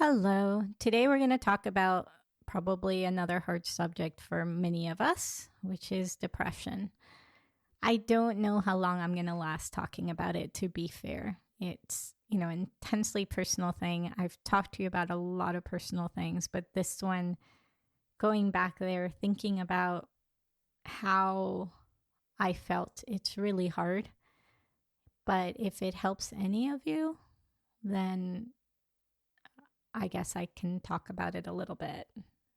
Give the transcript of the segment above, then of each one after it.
Hello. Today we're going to talk about probably another hard subject for many of us, which is depression. I don't know how long I'm going to last talking about it, to be fair. It's, intensely personal thing. I've talked to you about a lot of personal things, but this one, going back there, thinking about how I felt, it's really hard. But if it helps any of you, then I guess I can talk about it a little bit.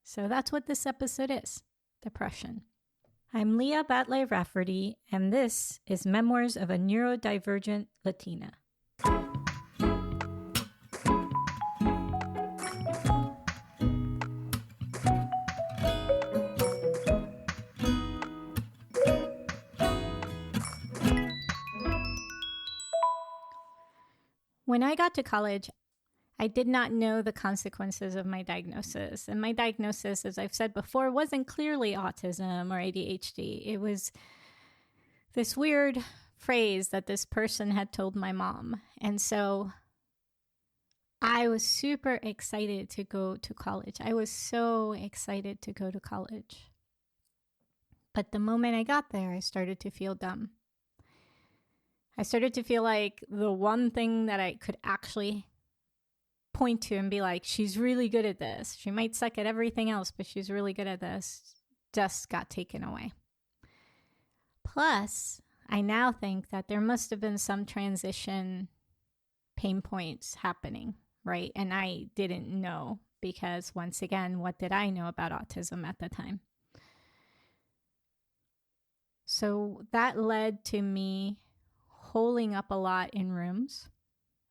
So that's what this episode is, depression. I'm Leah Batlle-Rafferty, and this is Memoirs of a Neurodivergent Latina. When I got to college, I did not know the consequences of my diagnosis. And my diagnosis, as I've said before, wasn't clearly autism or ADHD. It was this weird phrase that this person had told my mom. And so I was super excited to go to college. I was so excited to go to college. But the moment I got there, I started to feel dumb. I started to feel like the one thing that I could actually point to and be like, she's really good at this. She might suck at everything else, but she's really good at this, just got taken away. Plus, I now think that there must have been some transition pain points happening, right? And I didn't know because, once again, what did I know about autism at the time? So that led to me holing up a lot in rooms.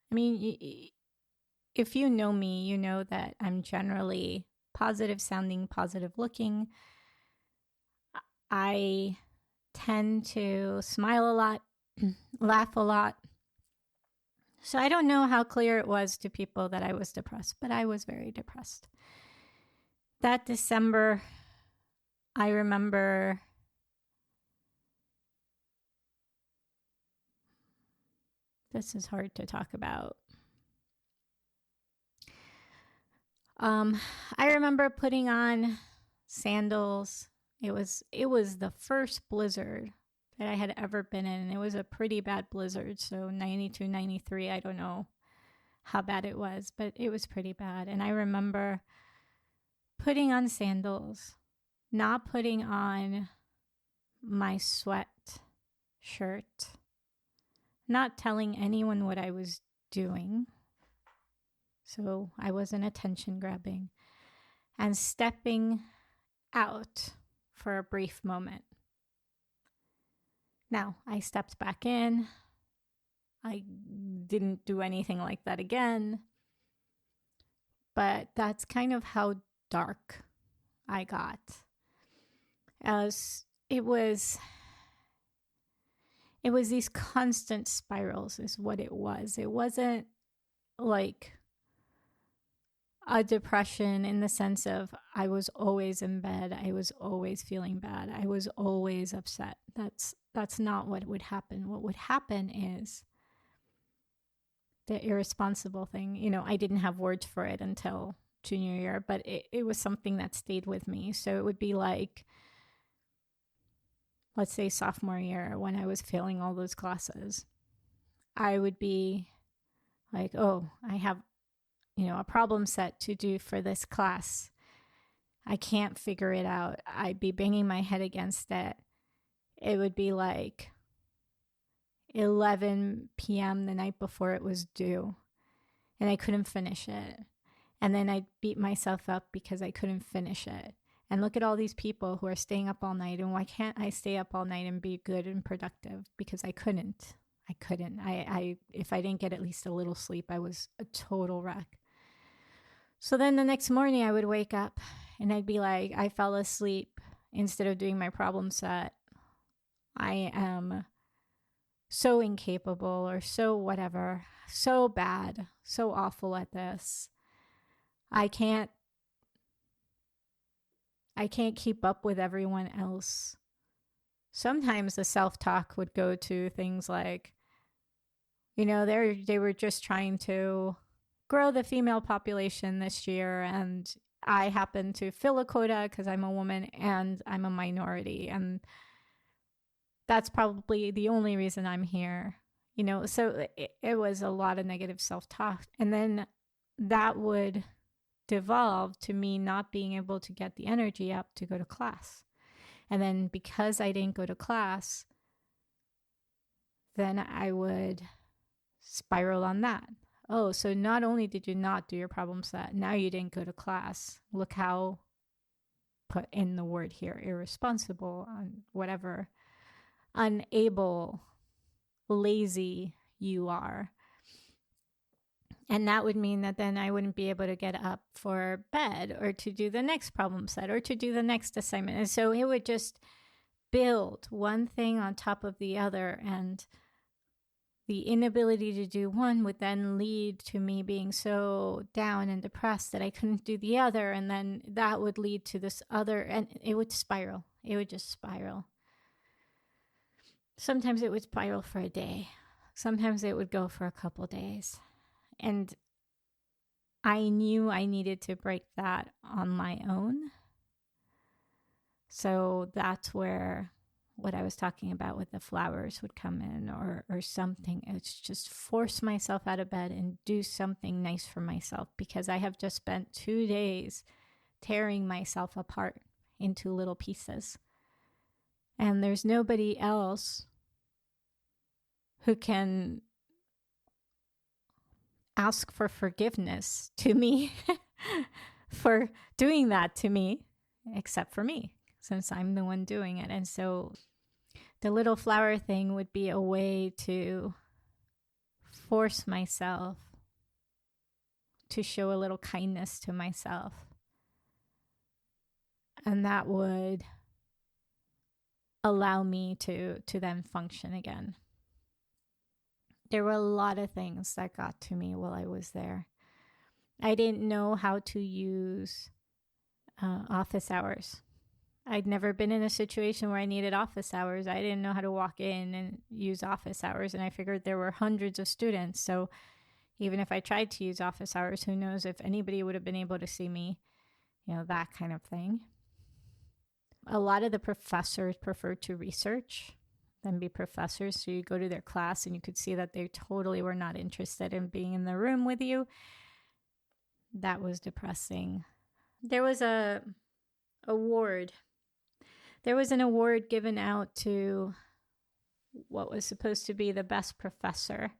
I mean, if you know me, you know that I'm generally positive sounding, positive looking. I tend to smile a lot, laugh a lot. So I don't know how clear it was to people that I was depressed, but I was very depressed. That December, I remember this is hard to talk about. I remember putting on sandals. It was the first blizzard that I had ever been in. It was a pretty bad blizzard. So 92, 93, I don't know how bad it was, but it was pretty bad. And I remember putting on sandals, not putting on my sweat shirt, not telling anyone what I was doing. So I wasn't attention grabbing, and stepping out for a brief moment. Now, I stepped back in. I didn't do anything like that again. But that's kind of how dark I got. As it was these constant spirals is what it was. It wasn't like a depression in the sense of I was always in bed. I was always feeling bad. I was always upset. That's not what would happen. What would happen is the irresponsible thing. I didn't have words for it until junior year, but it was something that stayed with me. So it would be like, let's say sophomore year, when I was failing all those classes, I would be like, oh, I have a problem set to do for this class. I can't figure it out. I'd be banging my head against it. It would be like 11 p.m. the night before it was due, and I couldn't finish it. And then I'd beat myself up because I couldn't finish it. And look at all these people who are staying up all night, and why can't I stay up all night and be good and productive? Because I couldn't. If I didn't get at least a little sleep, I was a total wreck. So then the next morning I would wake up and I'd be like, I fell asleep instead of doing my problem set. I am so incapable or so whatever, so bad, so awful at this. I can't keep up with everyone else. Sometimes the self-talk would go to things like, they were just trying to grow the female population this year, and I happen to fill a quota because I'm a woman and I'm a minority. And that's probably the only reason I'm here. So it was a lot of negative self-talk. And then that would devolve to me not being able to get the energy up to go to class. And then because I didn't go to class, then I would spiral on that. Oh, so not only did you not do your problem set, now you didn't go to class. Look how, put in the word here, irresponsible, whatever, unable, lazy you are. And that would mean that then I wouldn't be able to get up for bed or to do the next problem set or to do the next assignment. And so it would just build one thing on top of the other. And the inability to do one would then lead to me being so down and depressed that I couldn't do the other. And then that would lead to this other, and it would spiral. It would just spiral. Sometimes it would spiral for a day. Sometimes it would go for a couple days. And I knew I needed to break that on my own. So that's where what I was talking about with the flowers would come in, or something. It's just force myself out of bed and do something nice for myself, because I have just spent 2 days tearing myself apart into little pieces. And there's nobody else who can ask for forgiveness to me for doing that to me, except for me, since I'm the one doing it. And so the little flower thing would be a way to force myself to show a little kindness to myself. And that would allow me to then function again. There were a lot of things that got to me while I was there. I didn't know how to use office hours. I'd never been in a situation where I needed office hours. I didn't know how to walk in and use office hours. And I figured there were hundreds of students. So even if I tried to use office hours, who knows if anybody would have been able to see me, that kind of thing. A lot of the professors preferred to research than be professors. So you go to their class and you could see that they totally were not interested in being in the room with you. That was depressing. There was an award given out to what was supposed to be the best professor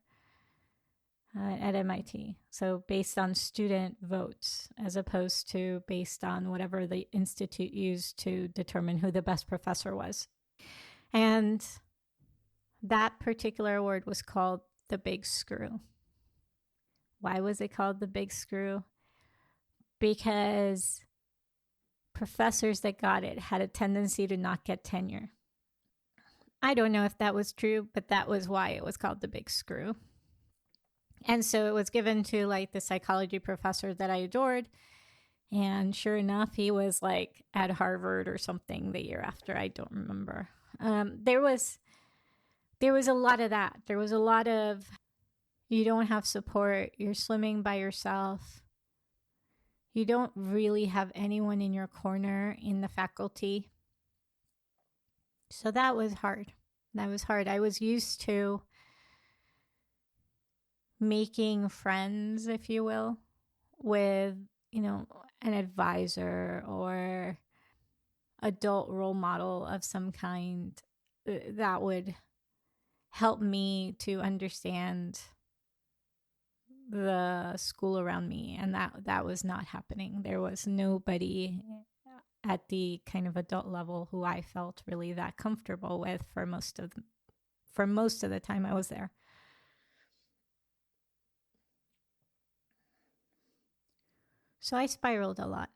at MIT. So based on student votes, as opposed to based on whatever the institute used to determine who the best professor was. And that particular award was called the Big Screw. Why was it called the Big Screw? Because professors that got it had a tendency to not get tenure. I don't know if that was true, but that was why it was called the Big Screw. And so it was given to the psychology professor that I adored. And sure enough, he was at Harvard or something the year after. I don't remember. There was a lot of that. There was a lot of, you don't have support. You're swimming by yourself. You don't really have anyone in your corner in the faculty. So that was hard. I was used to making friends, if you will, with, an advisor or adult role model of some kind that would help me to understand the school around me. And that was not happening. There was nobody at the kind of adult level who I felt really that comfortable with for most of the time I was there. So I spiraled a lot.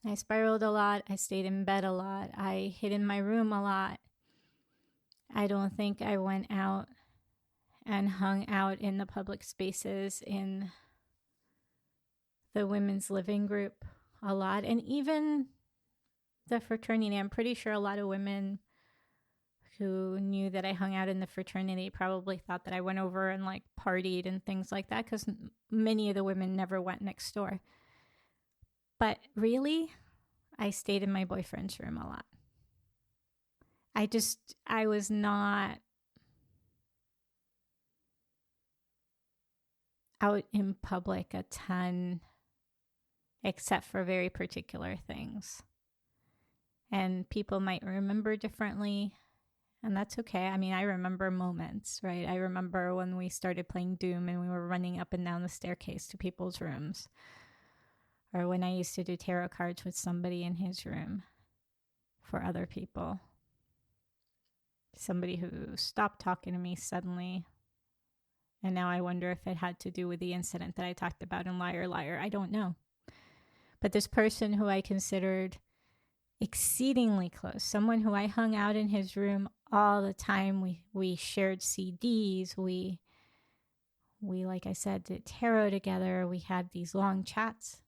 I stayed in bed a lot. I hid in my room a lot. I don't think I went out and hung out in the public spaces in the women's living group a lot. And even the fraternity, I'm pretty sure a lot of women who knew that I hung out in the fraternity probably thought that I went over and like partied and things like that, because many of the women never went next door. But really, I stayed in my boyfriend's room a lot. I was not out in public a ton, except for very particular things. And people might remember differently, and that's okay. I mean, I remember moments, right? I remember when we started playing Doom and we were running up and down the staircase to people's rooms, or when I used to do tarot cards with somebody in his room for other people. Somebody who stopped talking to me suddenly. And now I wonder if it had to do with the incident that I talked about in Liar Liar. I don't know. But this person who I considered exceedingly close, someone who I hung out in his room all the time. We shared CDs. We like I said, did tarot together. We had these long chats.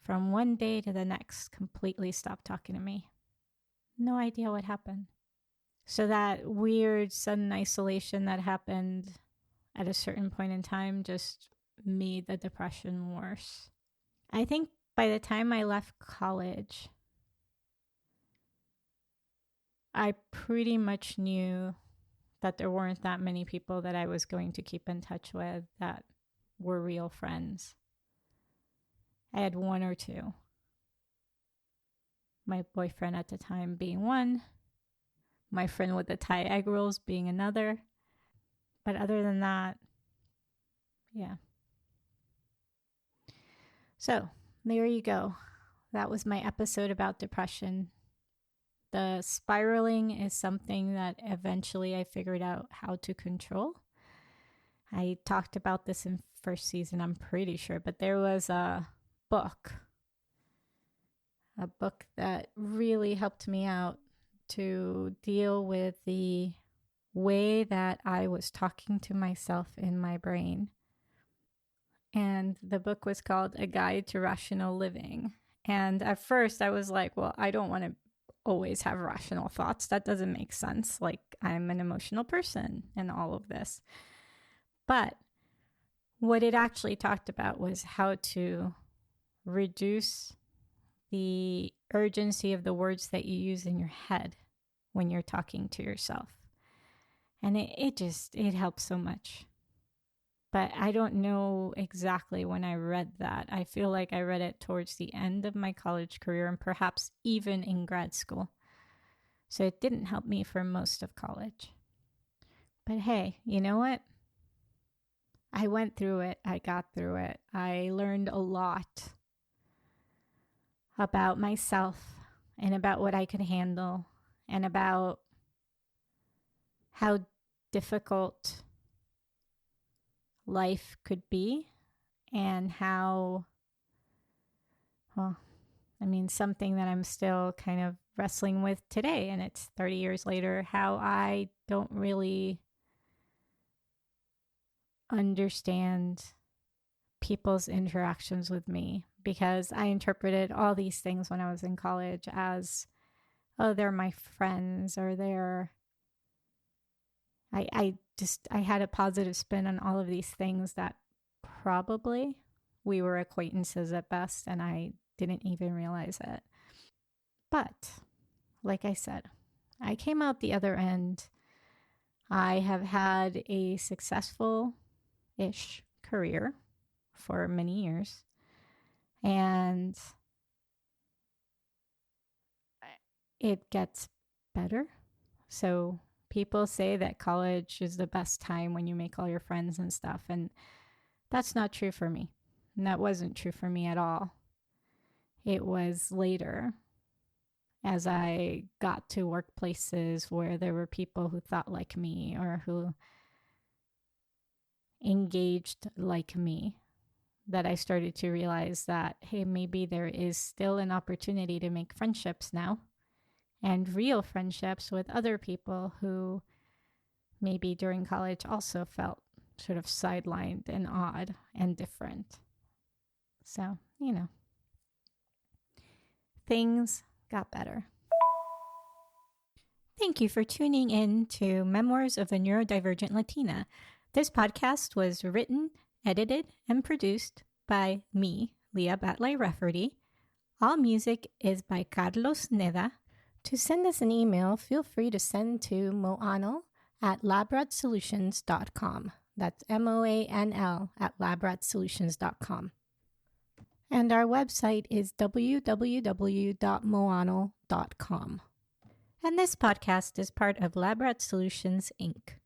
From one day to the next, completely stopped talking to me. No idea what happened. So that weird sudden isolation that happened at a certain point in time just made the depression worse. I think by the time I left college, I pretty much knew that there weren't that many people that I was going to keep in touch with that were real friends. I had one or two. My boyfriend at the time being one, my friend with the Thai egg rolls being another. But other than that, yeah. So there you go. That was my episode about depression. The spiraling is something that eventually I figured out how to control. I talked about this in first season, I'm pretty sure, but there was a book that really helped me out to deal with the way that I was talking to myself in my brain. And the book was called A Guide to Rational Living. And at first I was like, well, I don't want to always have rational thoughts. That doesn't make sense. Like, I'm an emotional person and all of this. But what it actually talked about was how to reduce the urgency of the words that you use in your head when you're talking to yourself. And it helps so much. But I don't know exactly when I read that. I feel like I read it towards the end of my college career and perhaps even in grad school. So it didn't help me for most of college. But hey, you know what? I went through it. I got through it. I learned a lot about myself and about what I could handle and about how difficult life could be and how, well, I mean, something that I'm still kind of wrestling with today, and it's 30 years later, how I don't really understand people's interactions with me, because I interpreted all these things when I was in college as, oh, they're my friends, or I had a positive spin on all of these things that probably we were acquaintances at best, and I didn't even realize it. But like I said, I came out the other end. I have had a successful-ish career for many years, and it gets better. So people say that college is the best time when you make all your friends and stuff, and that's not true for me. And that wasn't true for me at all. It was later, as I got to workplaces where there were people who thought like me or who engaged like me, that I started to realize that, hey, maybe there is still an opportunity to make friendships now, and real friendships with other people who maybe during college also felt sort of sidelined and odd and different. So, things got better. Thank you for tuning in to Memoirs of a Neurodivergent Latina. This podcast was written, edited, and produced by me, Leah Batlle-Rafferty. All music is by Carlos Neda. To send us an email, feel free to send to moanl@labradsolutions.com. That's MOANL@labradsolutions.com. And our website is www.moanl.com. And this podcast is part of Labrad Solutions, Inc.